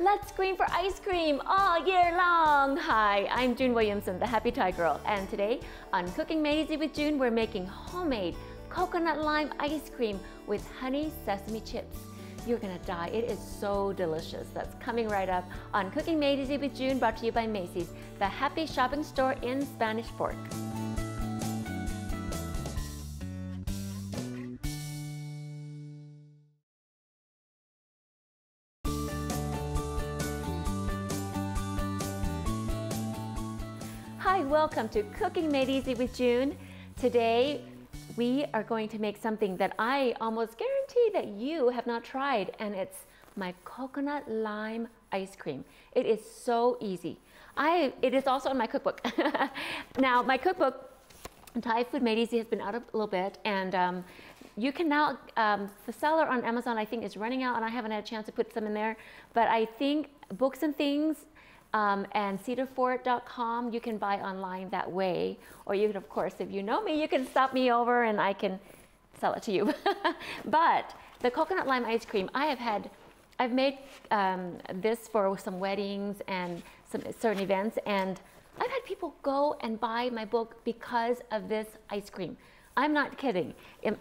Let's scream for ice cream all year long. Hi, I'm June Williamson, the Happy Thai Girl, and today on Cooking Made Easy with June, we're making homemade coconut lime ice cream with honey sesame chips. You're gonna die. It is so delicious. That's coming right up on Cooking Made Easy with June, brought to you by Macy's, the happy shopping store in Spanish Fork. Hi, welcome to Cooking Made Easy with June. Today, we are going to make something that I almost guarantee that you have not tried, and it's my coconut lime ice cream. It is so easy. It is also in my cookbook. Now, my cookbook, Thai Food Made Easy, has been out a little bit, and you can now, the seller on Amazon, I think, is running out, and I haven't had a chance to put some in there, but I think Books and Things, and cedarfort.com, you can buy online that way. Or you can, of course, if you know me, you can stop me over and I can sell it to you. But the coconut lime ice cream, I've made this for some weddings and some certain events, and I've had people go and buy my book because of this ice cream. I'm not kidding.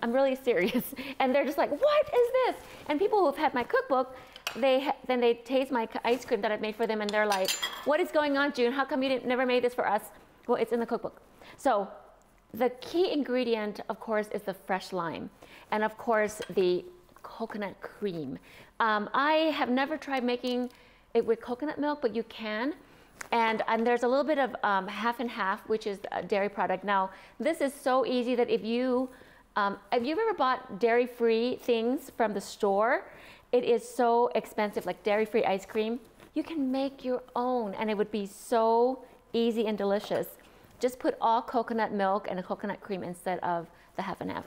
I'm really serious. And they're just like, what is this? And people who have had my cookbook, then they taste my ice cream that I've made for them, and they're like, what is going on, June? How come you never made this for us? Well, it's in the cookbook. So the key ingredient, of course, is the fresh lime, and of course the coconut cream. I have never tried making it with coconut milk, but you can. And there's a little bit of half and half, which is a dairy product. Now, this is so easy that if you've ever bought dairy-free things from the store, it is so expensive, like dairy-free ice cream. You can make your own, and it would be so easy and delicious. Just put all coconut milk and a coconut cream instead of the half and half.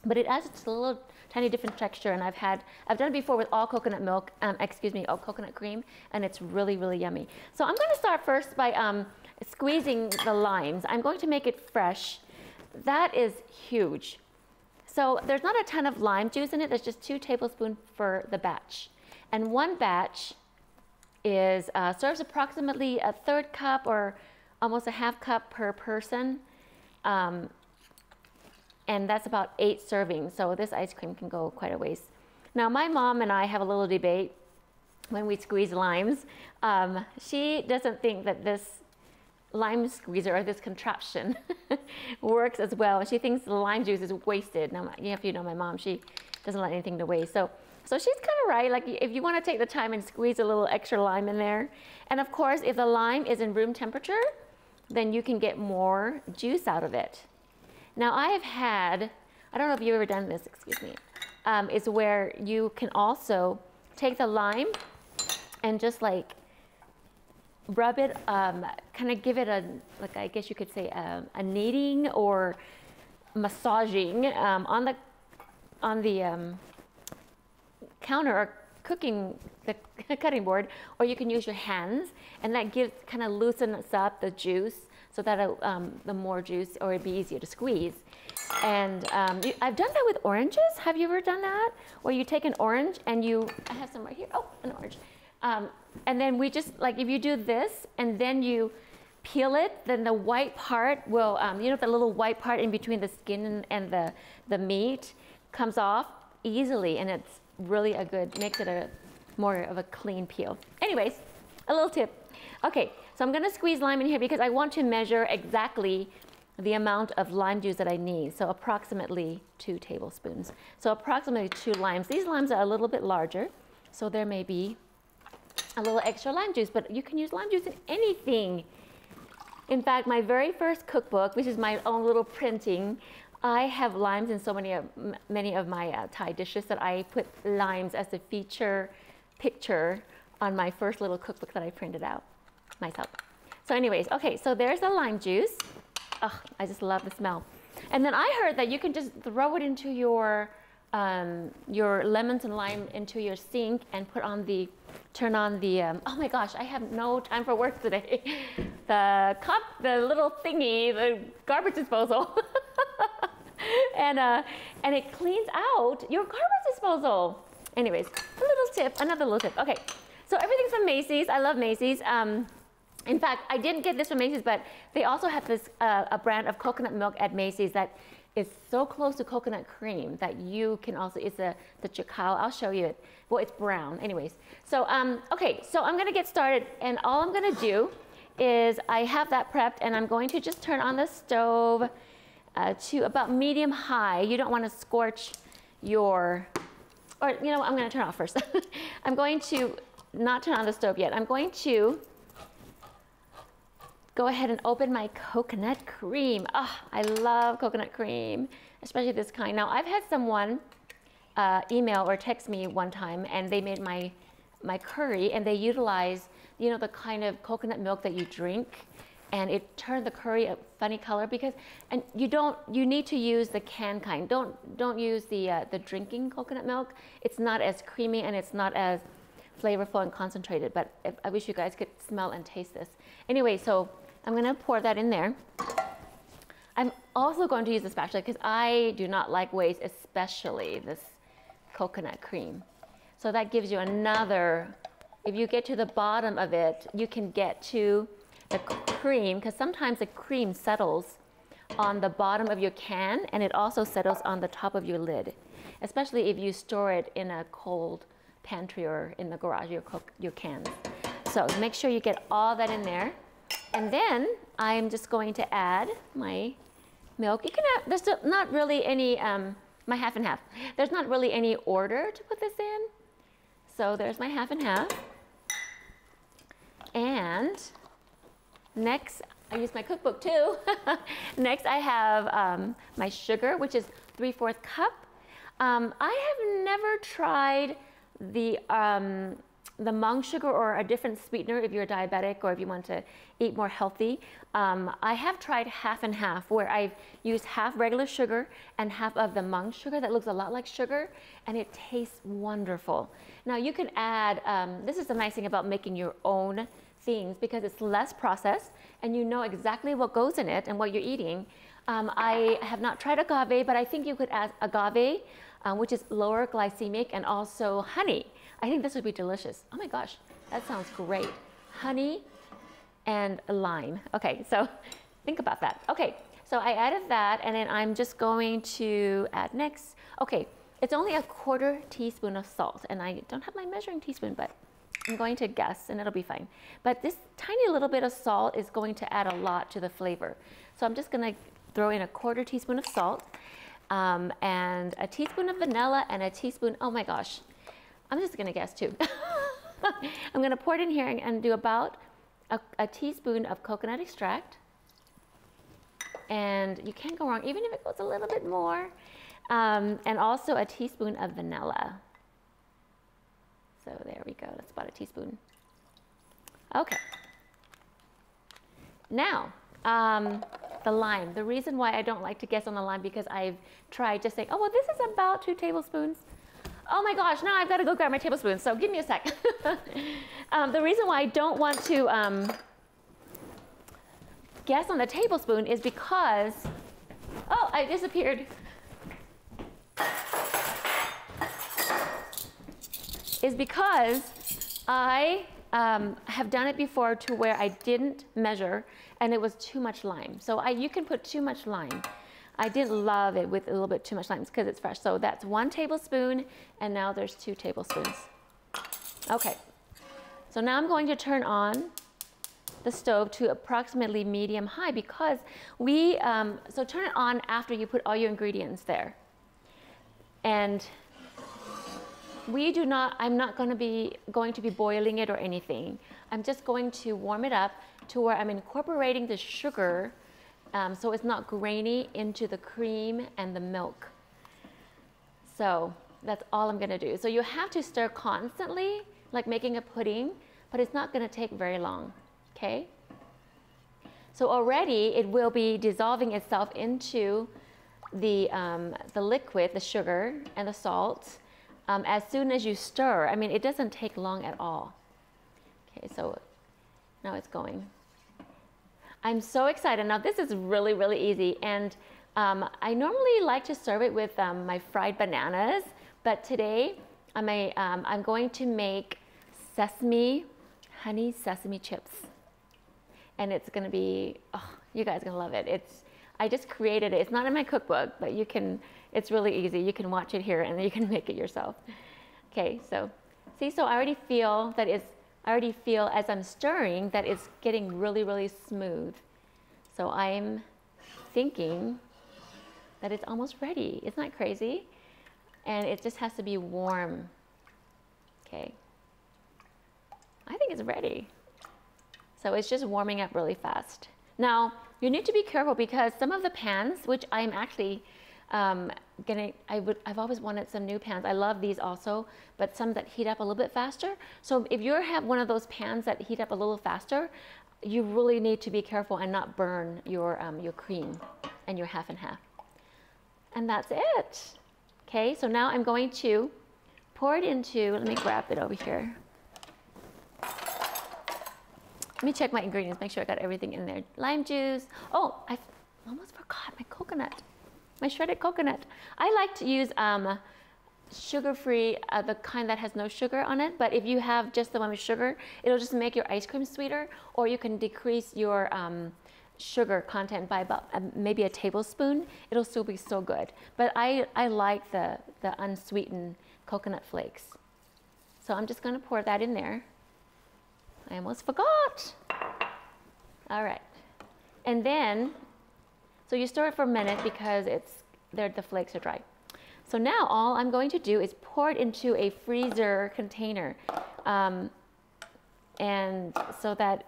But it adds just a little tiny different texture, and I've done it before with all coconut milk, all coconut cream, and it's really, really yummy. So I'm going to start first by squeezing the limes. I'm going to make it fresh. That is huge. So there's not a ton of lime juice in it. There's just 2 tablespoons for the batch. And one batch is serves approximately a 1/3 cup or almost a 1/2 cup per person. And that's about 8 servings. So this ice cream can go quite a ways. Now, my mom and I have a little debate when we squeeze limes. She doesn't think that this lime squeezer or this contraption works as well. She thinks the lime juice is wasted. Now, if you know my mom, she doesn't let anything to waste. So she's kind of right. Like, if you want to take the time and squeeze a little extra lime in there, and of course, if the lime is in room temperature, then you can get more juice out of it. Now, I don't know if you've ever done this, excuse me, is where you can also take the lime and just like rub it, kind of give it I guess you could say a kneading or massaging on the counter or the cutting board, or you can use your hands, and that kind of loosens up the juice so that the more juice, or it'd be easier to squeeze. And I've done that with oranges. Have you ever done that? Where you take an orange and I have some right here. Oh, an orange. And then we just, like, if you do this and then you peel it, then the white part will, the little white part in between the skin and the meat comes off easily, and it's really makes it more of a clean peel. Anyways, a little tip. Okay, so I'm gonna squeeze lime in here because I want to measure exactly the amount of lime juice that I need. So approximately 2 tablespoons. So approximately 2 limes. These limes are a little bit larger, so there may be a little extra lime juice, but you can use lime juice in anything. In fact, my very first cookbook, which is my own little printing, I have limes in so many of my Thai dishes that I put limes as a feature picture on my first little cookbook that I printed out myself. So anyways, okay, so there's the lime juice. Ugh, I just love the smell. And then I heard that you can just throw it into your lemons and lime into your sink and turn on the, oh my gosh, I have no time for work today. The little thingy, the garbage disposal. And it cleans out your garbage disposal. Anyways, another little tip. Okay, So everything's from Macy's. I love Macy's. In fact, I didn't get this from Macy's, but they also have this a brand of coconut milk at Macy's that is so close to coconut cream that you can also, it's the cacao. I'll show you it. Well, it's brown. Anyways, so okay, so I'm gonna get started, and all I'm gonna do is I have that prepped, and I'm going to just turn on the stove to about medium high. You don't want to scorch your, or you know what, I'm going to turn off first. I'm going to not turn on the stove yet. I'm going to go ahead and open my coconut cream. Oh, I love coconut cream, especially this kind. Now, I've had someone email or text me one time, and they made my curry, and they utilized, you know, the kind of coconut milk that you drink, and it turned the curry a funny color because, and you need to use the canned kind. Don't use the drinking coconut milk. It's not as creamy and it's not as flavorful and concentrated, but I wish you guys could smell and taste this. Anyway, so I'm gonna pour that in there. I'm also going to use a spatula because I do not like waste, especially this coconut cream. So that gives you another, if you get to the bottom of it, you can get to the cream, because sometimes the cream settles on the bottom of your can, and it also settles on the top of your lid, especially if you store it in a cold pantry or in the garage, your cans. So make sure you get all that in there. And then I'm just going to add my milk. You can add, there's not really any, my half and half. There's not really any order to put this in. So there's my half and half. And next, I use my cookbook too. Next, I have my sugar, which is 3/4 cup. I have never tried the monk sugar or a different sweetener if you're diabetic or if you want to eat more healthy. I have tried half and half, where I've used half regular sugar and half of the monk sugar that looks a lot like sugar, and it tastes wonderful. Now you can add, this is the nice thing about making your own things, because it's less processed and you know exactly what goes in it and what you're eating. I have not tried agave, but I think you could add agave, which is lower glycemic, and also honey. I think this would be delicious. Oh my gosh, that sounds great. Honey and lime. Okay, so think about that. Okay, so I added that, and then I'm just going to add next. Okay, it's only a 1/4 teaspoon of salt, and I don't have my measuring teaspoon, but I'm going to guess, and it'll be fine. But this tiny little bit of salt is going to add a lot to the flavor. So I'm just gonna throw in a 1/4 teaspoon of salt, and a teaspoon of vanilla, and a teaspoon, oh my gosh, I'm just gonna guess too. I'm gonna pour it in here and do about a teaspoon of coconut extract. And you can't go wrong, even if it goes a little bit more. And also a teaspoon of vanilla. So there we go, that's about a teaspoon. Okay. Now, the lime. The reason why I don't like to guess on the lime, because I've tried just saying, oh, well, this is about 2 tablespoons. Oh my gosh, now I've got to go grab my tablespoon, so give me a sec. The reason why I don't want to guess on the tablespoon is because, oh, I disappeared. Is because I have done it before to where I didn't measure, and it was too much lime. So you can put too much lime. I didn't love it with a little bit too much lime because it's fresh. So that's 1 tablespoon, and now there's 2 tablespoons. Okay, so now I'm going to turn on the stove to approximately medium high, because so turn it on after you put all your ingredients there. And I'm not going to be boiling it or anything. I'm just going to warm it up to where I'm incorporating the sugar, so it's not grainy, into the cream and the milk. So that's all I'm going to do. So you have to stir constantly, like making a pudding, but it's not going to take very long, okay? So already it will be dissolving itself into the liquid, the sugar and the salt, as soon as you stir. I mean, it doesn't take long at all. Okay, so now it's going. I'm so excited. Now this is really, really easy, and I normally like to serve it with my fried bananas, but today I'm going to make honey sesame chips. And it's gonna be, oh, you guys are gonna love it. I just created it. It's not in my cookbook, but it's really easy. You can watch it here and you can make it yourself. Okay, so see, so I already feel as I'm stirring that it's getting really, really smooth. So I'm thinking that it's almost ready. Isn't that crazy? And it just has to be warm. Okay. I think it's ready. So it's just warming up really fast. Now, you need to be careful because some of the pans, which I'm actually I've always wanted some new pans. I love these also, but some that heat up a little bit faster. So if you have one of those pans that heat up a little faster, you really need to be careful and not burn your cream and your half and half. And that's it. Okay, so now I'm going to pour it into, let me grab it over here. Let me check my ingredients, make sure I got everything in there. Lime juice. Oh, I almost forgot my coconut, my shredded coconut. I like to use sugar-free, the kind that has no sugar on it, but if you have just the one with sugar, it'll just make your ice cream sweeter, or you can decrease your sugar content by about maybe a tablespoon. It'll still be so good. But I like the unsweetened coconut flakes. So I'm just gonna pour that in there. I almost forgot. All right. And then, so you stir it for a minute because the flakes are dry. So now all I'm going to do is pour it into a freezer container. And so that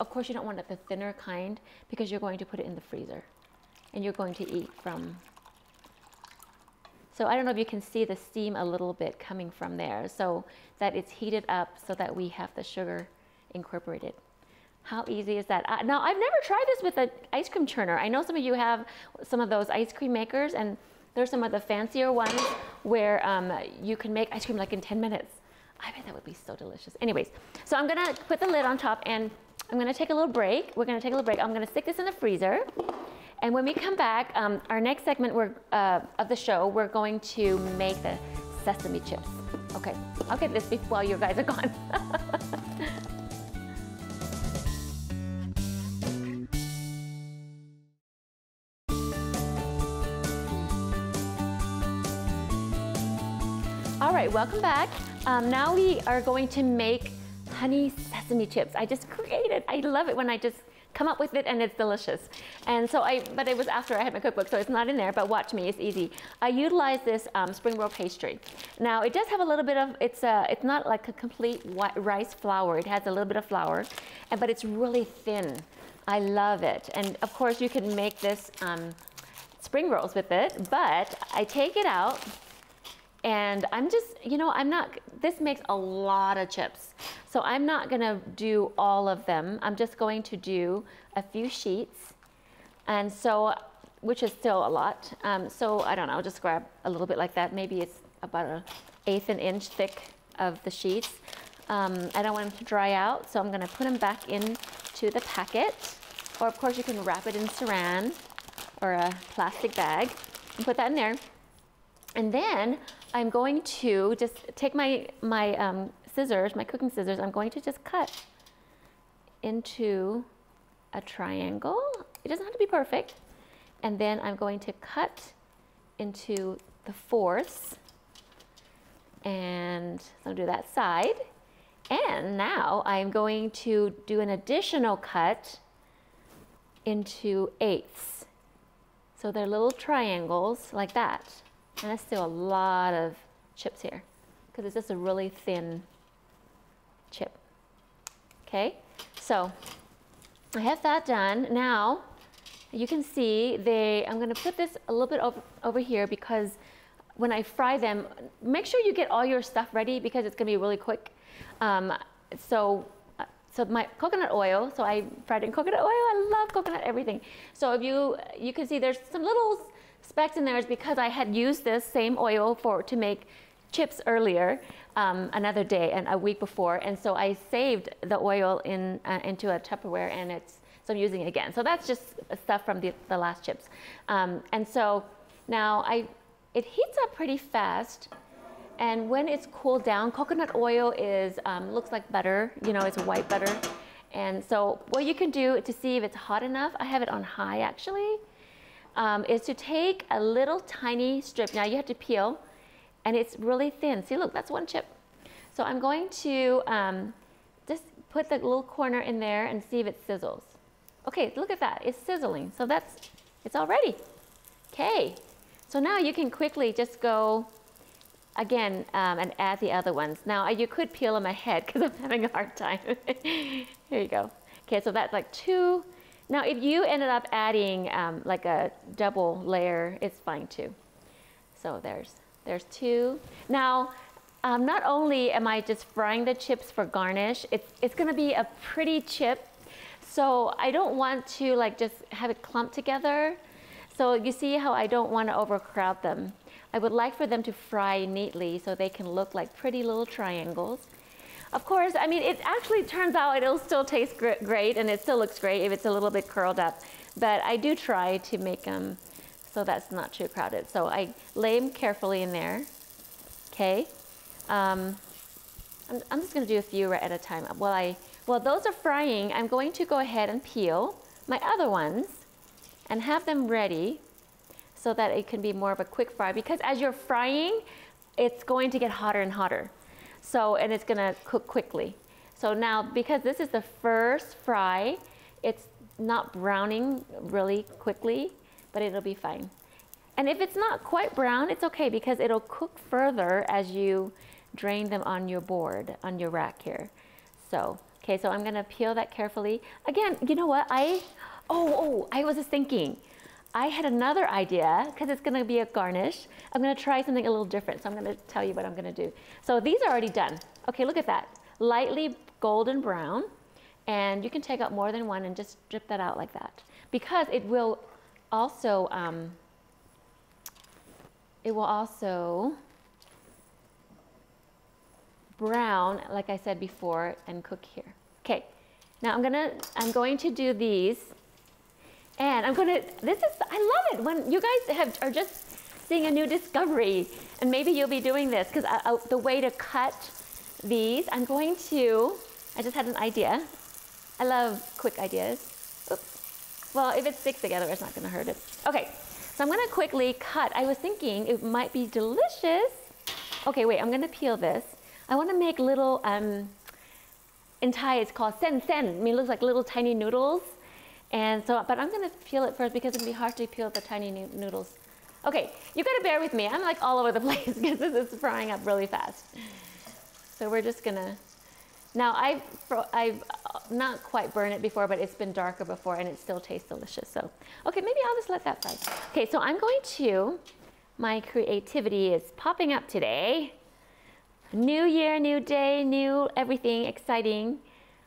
of course you don't want it the thinner kind because you're going to put it in the freezer and you're going to eat from. So I don't know if you can see the steam a little bit coming from there, so that it's heated up so that we have the sugar incorporated. How easy is that? Now, I've never tried this with an ice cream churner. I know some of you have some of those ice cream makers, and there's some of the fancier ones where you can make ice cream like in 10 minutes. I bet that would be so delicious. Anyways, so I'm gonna put the lid on top and I'm gonna take a little break. We're gonna take a little break. I'm gonna stick this in the freezer. And when we come back, our next segment of the show, we're going to make the sesame chips. Okay, I'll get this while you guys are gone. All right, welcome back. Now we are going to make honey sesame chips. I just created, I love it when I just come up with it and it's delicious. And so but it was after I had my cookbook, so it's not in there, but watch me, it's easy. I utilize this spring roll pastry. Now it does have a little bit of, it's not like a complete rice flour. It has a little bit of flour, but it's really thin. I love it. And of course you can make this spring rolls with it, but I take it out and I'm just, this makes a lot of chips. So I'm not gonna do all of them. I'm just going to do a few sheets. And so, which is still a lot. So I don't know, I'll just grab a little bit like that. Maybe it's about 1/8 an inch thick of the sheets. I don't want them to dry out, so I'm gonna put them back into the packet. Or of course you can wrap it in saran or a plastic bag and put that in there. And then I'm going to just take my scissors, my cooking scissors, I'm going to just cut into a triangle. It doesn't have to be perfect. And then I'm going to cut into the fourths. And so I'll do that side. And now I'm going to do an additional cut into 1/8. So they're little triangles like that. And that's still a lot of chips here because it's just a really thin chip. Okay, so I have that done. Now you can see I'm going to put this a little bit over here because when I fry them, make sure you get all your stuff ready because it's going to be really quick. So my coconut oil, so I fried in coconut oil. I love coconut everything. So if you can see there's some little specks in there is because I had used this same oil to make chips earlier, another day and a week before, and so I saved the oil into a Tupperware, and so I'm using it again. So that's just stuff from the last chips, and so now it heats up pretty fast, And when it's cooled down, coconut oil is looks like butter, you know, it's white butter. And so what you can do to see if it's hot enough, I have it on high actually, is to take a little tiny strip. Now you have to peel, and it's really thin. See, look, that's one chip. So I'm going to just put the little corner in there and see if it sizzles. Okay, look at that, it's sizzling. So it's all ready. Okay, so now you can quickly just go again and add the other ones. Now you could peel them ahead because I'm having a hard time. Here you go. Okay, so that's like 2. Now if you ended up adding like a double layer, it's fine too. So there's 2. Now not only am I just frying the chips for garnish, it's gonna be a pretty chip. So I don't want to like just have it clumped together. So you see how I don't want to overcrowd them. I would like for them to fry neatly so they can look like pretty little triangles. Of course, I mean, it actually turns out it'll still taste great and it still looks great if it's a little bit curled up. But I do try to make them so that's not too crowded. So I lay them carefully in there. Okay. I'm just going to do a few right at a time. While those are frying, I'm going to go ahead and peel my other ones and have them ready so that it can be more of a quick fry, because as you're frying, it's going to get hotter and hotter. So, and it's gonna cook quickly. So now, because this is the first fry, it's not browning really quickly, but it'll be fine. And if it's not quite brown, it's okay because it'll cook further as you drain them on your board, on your rack here. So, okay, so I'm gonna peel that carefully. Again, you know what, I was just thinking, I had another idea because it's gonna be a garnish. I'm gonna try something a little different, so I'm gonna tell you what I'm gonna do. So these are already done. Okay, look at that, lightly golden brown. And you can take out more than one and just drip that out like that. Because it will also brown, like I said before, and cook here. Okay, now I'm going to do these. And I love it when you guys are just seeing a new discovery. And maybe you'll be doing this, because the way to cut these, I just had an idea. I love quick ideas. Oops. Well, if it sticks together, it's not gonna hurt it. Okay, so I'm gonna quickly cut. I was thinking it might be delicious. Okay, wait, I'm gonna peel this. I wanna make little, in Thai it's called sen sen. I mean, it looks like little tiny noodles. And so, but I'm gonna peel it first because it'd be hard to peel the tiny noodles. Okay, you gotta bear with me. I'm like all over the place because this is frying up really fast. So we're just gonna, now I've not quite burned it before, but it's been darker before and it still tastes delicious. So, okay, maybe I'll just let that fry. Okay, so I'm going to, my creativity is popping up today. New year, new day, new everything, exciting.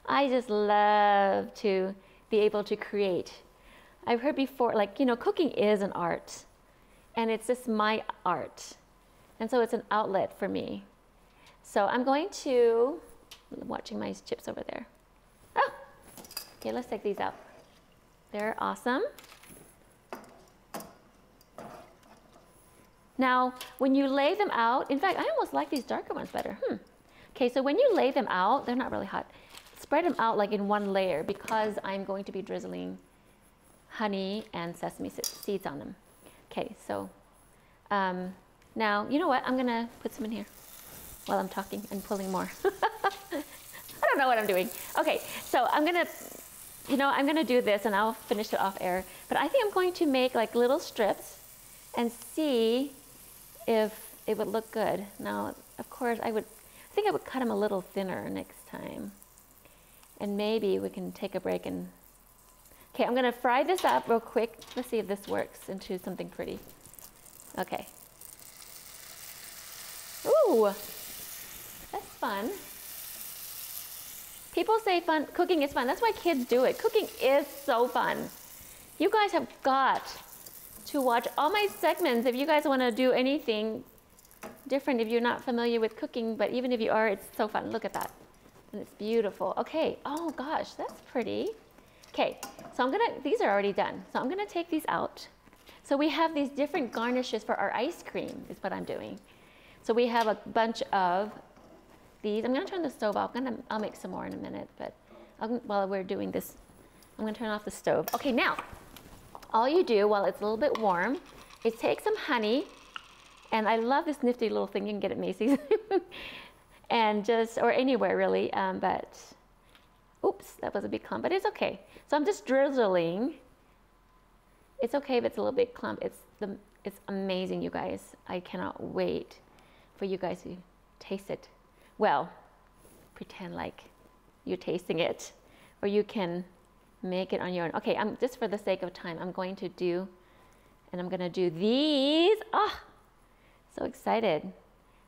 I just love to be able to create. I've heard before, like, you know, cooking is an art, and it's just my art. And so it's an outlet for me. So I'm going to, watching my chips over there. Oh, okay, let's take these out. They're awesome. Now, when you lay them out, in fact, I almost like these darker ones better. Okay, so when you lay them out, they're not really hot. Spread them out like in one layer because I'm going to be drizzling honey and sesame seeds on them. Okay, so now, you know what? I'm gonna put some in here while I'm talking and pulling more. I don't know what I'm doing. Okay, so I'm gonna do this and I'll finish it off air. But I think I'm going to make like little strips and see if it would look good. Now, of course, I think I would cut them a little thinner next time. And maybe we can take a break and, okay, I'm gonna fry this up real quick. Let's see if this works into something pretty. Okay. Ooh, that's fun. People say cooking is fun. That's why kids do it. Cooking is so fun. You guys have got to watch all my segments if you guys wanna do anything different if you're not familiar with cooking, but even if you are, it's so fun. Look at that. And it's beautiful. Okay, oh gosh, that's pretty. Okay, so these are already done. So I'm gonna take these out. So we have these different garnishes for our ice cream is what I'm doing. So we have a bunch of these. I'm gonna turn the stove off. I'll make some more in a minute, but while we're doing this, I'm gonna turn off the stove. Okay, now, all you do while it's a little bit warm is take some honey, and I love this nifty little thing. You can get at Macy's, and or anywhere really, but, oops, that was a big clump, but it's okay. So I'm just drizzling. It's okay if it's a little bit clump. It's amazing, you guys. I cannot wait for you guys to taste it. Well, pretend like you're tasting it, or you can make it on your own. Okay, just for the sake of time, I'm going to do these. Oh, so excited.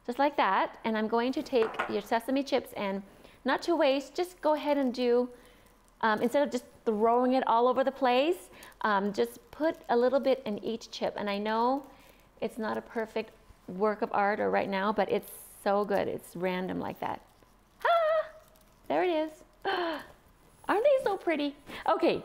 Just like that. And I'm going to take your sesame chips, and not to waste, just go ahead and do, instead of just throwing it all over the place, just put a little bit in each chip. And I know it's not a perfect work of art or right now, but it's so good. It's random like that. Ah, there it is. Aren't they so pretty? Okay,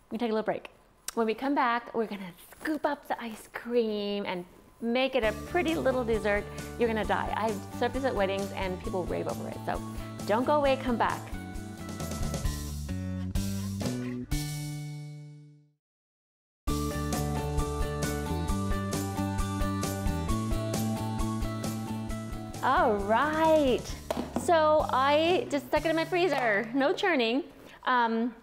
we take a little break. When we come back, we're gonna scoop up the ice cream and make it a pretty little dessert. You're gonna die. I've served this at weddings and people rave over it. So don't go away, come back. All right, so I just stuck it in my freezer, no churning. I'm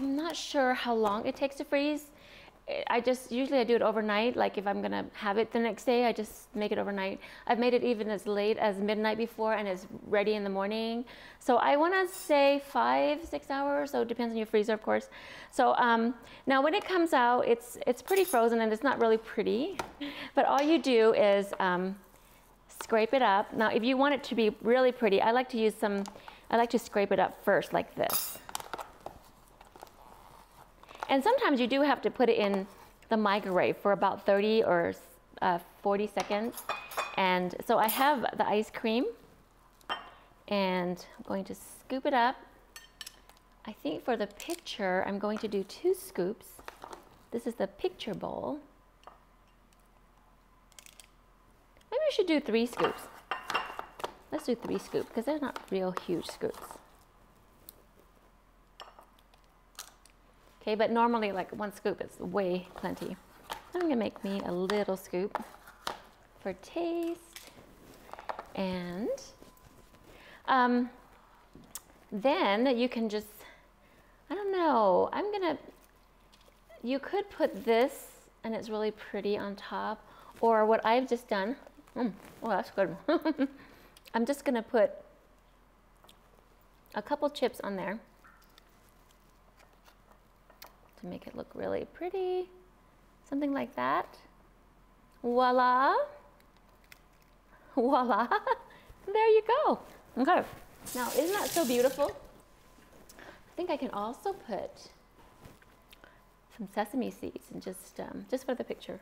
not sure how long it takes to freeze. Usually I do it overnight. Like if I'm gonna have it the next day, I just make it overnight. I've made it even as late as midnight before, and it's ready in the morning. So I wanna say 5-6 hours, so it depends on your freezer, of course. So now when it comes out, it's pretty frozen and it's not really pretty, but all you do is scrape it up. Now if you want it to be really pretty, I like to scrape it up first like this. And sometimes you do have to put it in the microwave for about 30 or 40 seconds. And so I have the ice cream, and I'm going to scoop it up. I think for the picture, I'm going to do 2 scoops. This is the picture bowl. Maybe we should do 3 scoops. Let's do 3 scoops, because they're not real huge scoops. Okay, but normally like 1 scoop is way plenty. I'm gonna make me a little scoop for taste. And then you can just, I don't know, you could put this and it's really pretty on top, or what I've just done, oh that's good. I'm just gonna put a couple chips on there to make it look really pretty, something like that. Voila, voila, there you go. Okay, now isn't that so beautiful? I think I can also put some sesame seeds and just for the picture.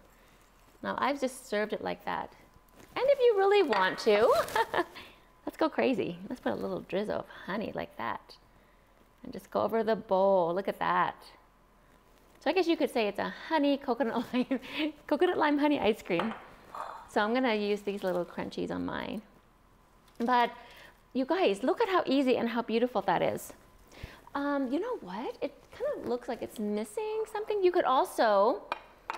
Now I've just served it like that. And if you really want to, let's go crazy. Let's put a little drizzle of honey like that. And just go over the bowl, look at that. So I guess you could say it's a honey coconut lime honey ice cream. So I'm gonna use these little crunchies on mine. But you guys, look at how easy and how beautiful that is. You know what? It kind of looks like it's missing something. You could also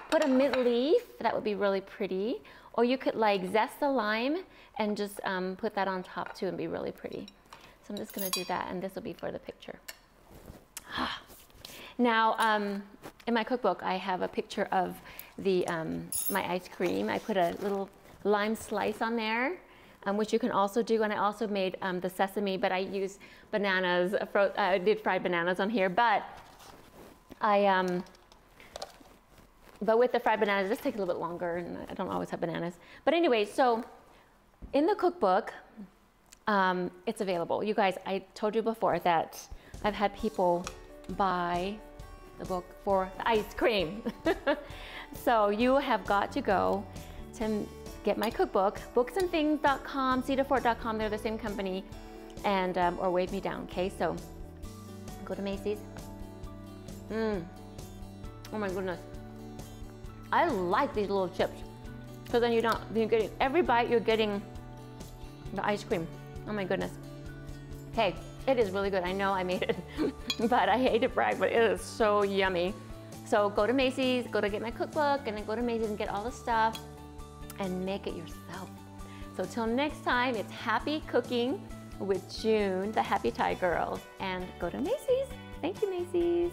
put a mint leaf. That would be really pretty. Or you could like zest the lime and just put that on top too and be really pretty. So I'm just gonna do that, and this will be for the picture. Now, in my cookbook, I have a picture of my ice cream. I put a little lime slice on there, which you can also do. And I also made the sesame, but I used bananas. I did fried bananas on here, but but with the fried bananas, this takes a little bit longer, and I don't always have bananas. But anyway, so in the cookbook, it's available. You guys, I told you before that I've had people buy the book for the ice cream. So you have got to go to get my cookbook, booksandthings.com, cedarfort.com, they're the same company, and or Wave Me Down, okay? So go to Macy's. Oh my goodness. I like these little chips. So then you're getting, every bite you're getting the ice cream. Oh my goodness. Okay, it is really good. I know I made it, but I hate to brag, but it is so yummy. So go to Macy's, go to get my cookbook, and then go to Macy's and get all the stuff and make it yourself. So till next time, it's happy cooking with June, the Happy Thai Girl, and go to Macy's. Thank you, Macy's.